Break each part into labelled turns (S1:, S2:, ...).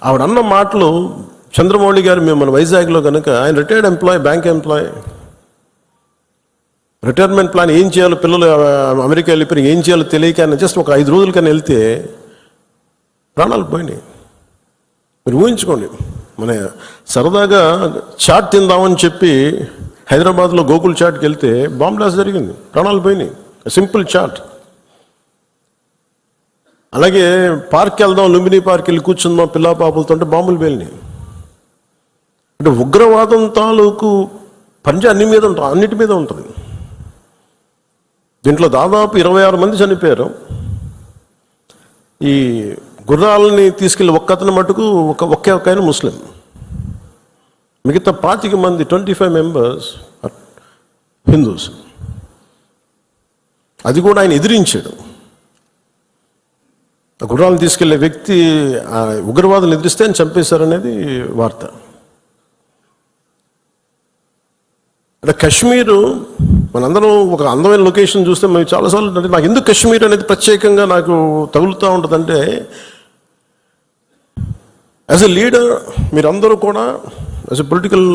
S1: ఆవిడ అన్న మాటలు, చంద్రమౌళి గారు మేము మన వైజాగ్లో కనుక, ఆయన retired employee, bank employee, retirement plan ఏం చేయాలో, పిల్లలు అమెరికా వెళ్ళిపోయి ఏం చేయాలో తెలియక ఆయన జస్ట్ ఒక 5 రోజుల కన్నా వెళ్తే ప్రాణాలు పోయినాయి. మీరు ఊహించుకోండి, మన సరదాగా చాట్ తిందామని చెప్పి హైదరాబాద్లో గోకుల్ చాట్కి వెళ్తే బాంబ్ బ్లాస్ట్ జరిగింది, ప్రాణాలు పోయినాయి. Simple chat. అలాగే పార్క్కి వెళ్దాం, లుంబిని పార్క్ వెళ్ళి కూర్చుందాం పిల్లా పాపలతో అంటే బాంబులు పేలినాయి. అంటే ఉగ్రవాదం తాలూకు పంజా అన్నిటి మీద ఉంటుంది. దీంట్లో దాదాపు 26 మంది చనిపోయారు. ఈ గుర్రాలని తీసుకెళ్ళి ఒక్కతను మటుకు ఒకే ఆయన ముస్లిం, మిగతా 25 మంది 25 మెంబర్స్ హిందూస్. అది కూడా ఆయన ఎదిరించాడు. గుర్రాలను తీసుకెళ్లే వ్యక్తి ఉగ్రవాదులు ఎదిరిస్తే ఆయన చంపేశారనేది వార్త. అంటే కశ్మీరు, మనందరం ఒక అందమైన లొకేషన్ చూస్తే మేము చాలాసార్లు, అంటే నాకు ఎందుకు కశ్మీర్ అనేది ప్రత్యేకంగా నాకు తగులుతూ ఉంటుందంటే, యాజ్ ఎ లీడర్ మీరందరూ కూడా, యాజ్ ఎ పొలిటికల్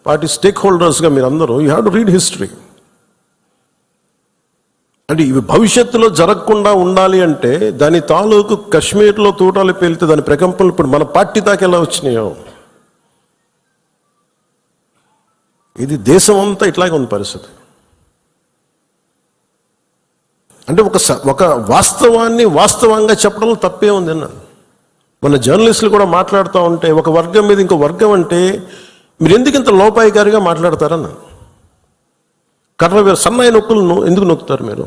S1: పార్టీ స్టేక్ హోల్డర్స్గా మీరందరూ you have to read history. అంటే ఇవి భవిష్యత్తులో జరగకుండా ఉండాలి అంటే దాని తాలూకు కశ్మీర్లో తూటాలు పేలితే దాని ప్రకంపనలు ఇప్పుడు మన పార్టీ దాకా ఎలా వచ్చినాయో, ఇది దేశం అంతా ఇట్లాగే ఉంది పరిస్థితి. అంటే ఒక వాస్తవాన్ని వాస్తవంగా చెప్పడంలో తప్పే ఉంది అన్న. మన జర్నలిస్టులు కూడా మాట్లాడుతూ ఉంటే ఒక వర్గం మీద ఇంకో వర్గం అంటే మీరు ఎందుకు ఇంత లోపాయికారిగా మాట్లాడతారన్న. కర్ర సన్నాయి నొక్కులను ఎందుకు నొక్కుతారు మీరు?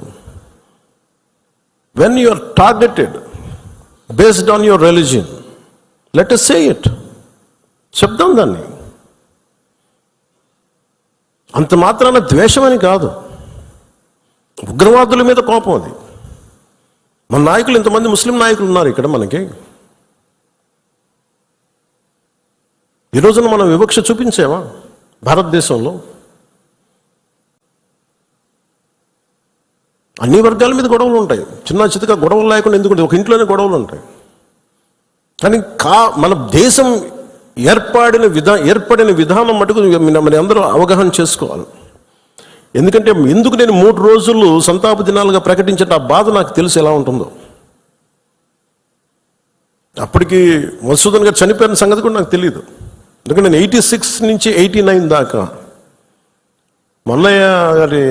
S1: When you are targeted based on your religion, let us say it, చెప్దాం దాన్ని. అంత మాత్రాన ద్వేషమని కాదు, ఉగ్రవాదుల మీద కోపం అది. మన నాయకులు, ఇంతమంది ముస్లిం నాయకులు ఉన్నారు ఇక్కడ మనకి. ఈ రోజున మనం వివక్ష చూపించామా భారతదేశంలో? అన్ని వర్గాల మీద గొడవలు ఉంటాయి, చిన్న చితక గొడవలు లేకుండా ఎందుకుంటే ఒక ఇంట్లోనే గొడవలు ఉంటాయి. కానీ మన దేశం ఏర్పడిన విధానం మటుకు మన అందరూ అవగాహన చేసుకోవాలి. ఎందుకంటే ఎందుకు నేను 3 రోజులు సంతాప దినాలుగా ప్రకటించే ఆ బాధ నాకు తెలుసు ఎలా ఉంటుందో. అప్పటికి మధుసూదన్ గారు చనిపోయిన సంగతి కూడా నాకు తెలియదు. ఎందుకంటే నేను 86 నుంచి 89 దాకా మల్లయ్య గారి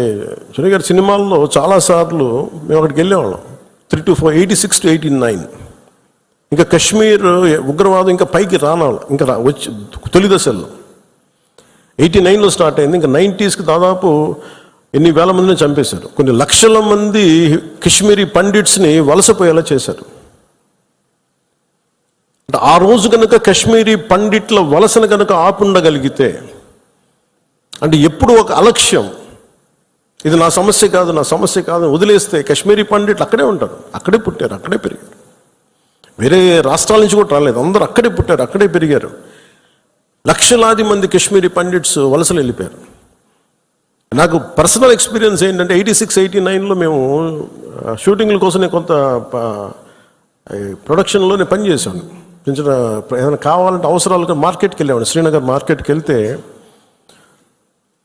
S1: చుని గారి సినిమాల్లో చాలాసార్లు మేము అక్కడికి వెళ్ళేవాళ్ళం. 3 to 4, 86 to 89. ఇంకా కశ్మీర్ ఉగ్రవాదం ఇంకా పైకి రానాలి, ఇంకా వచ్చి తొలి దశల్లో 89లో స్టార్ట్ అయింది. ఇంకా 90sకి దాదాపు ఎన్ని వేల మందిని చంపేశారు. కొన్ని లక్షల మంది కశ్మీరీ పండిట్స్ని వలసపోయేలా చేశారు. అంటే ఆ రోజు కనుక కశ్మీరీ పండిట్ల వలసను కనుక ఆపుండగలిగితే, అంటే ఎప్పుడు ఒక అలక్ష్యం, ఇది నా సమస్య కాదు వదిలేస్తే కశ్మీరీ పండిట్లు అక్కడే ఉంటారు, అక్కడే పుట్టారు, అక్కడే పెరిగారు. వేరే రాష్ట్రాల నుంచి కూడా రాలేదు, అందరూ అక్కడే పుట్టారు, అక్కడే పెరిగారు. లక్షలాది మంది కశ్మీరీ పండిట్స్ వలసలు వెళ్ళిపోయారు. నాకు పర్సనల్ ఎక్స్పీరియన్స్ ఏంటంటే 86, 89లో మేము షూటింగ్ల కోసం నేను కొంత ప్రొడక్షన్లో నేను పనిచేశాను. చిన్న ఏదైనా కావాలంటే అవసరాలుగా మార్కెట్కి వెళ్ళేవాడిని. శ్రీనగర్ మార్కెట్కి వెళ్తే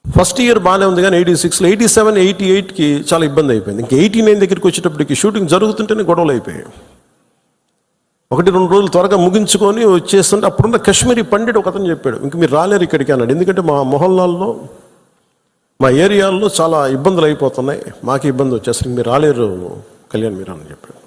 S1: ఫస్ట్ ఇయర్ బాగానే ఉంది, కానీ 86లో 87, 88కి చాలా ఇబ్బంది అయిపోయింది. ఇంకా 89 దగ్గరికి వచ్చేటప్పటికి షూటింగ్ జరుగుతుంటేనే గొడవలు అయిపోయాయి. 1-2 రోజులు త్వరగా ముగించుకొని వచ్చేస్తుంటే అప్పుడున్న కశ్మీరీ పండిట్ ఒక అతను చెప్పాడు, ఇంక మీరు రాలేరు ఇక్కడికి అన్నాడు. ఎందుకంటే మా మొహల్లాల్లో, మా ఏరియాల్లో చాలా ఇబ్బందులు అయిపోతున్నాయి, మాకు ఇబ్బంది వచ్చేసరికి మీరు రాలేరు కళ్యాణ్ మీరు అని చెప్పాడు.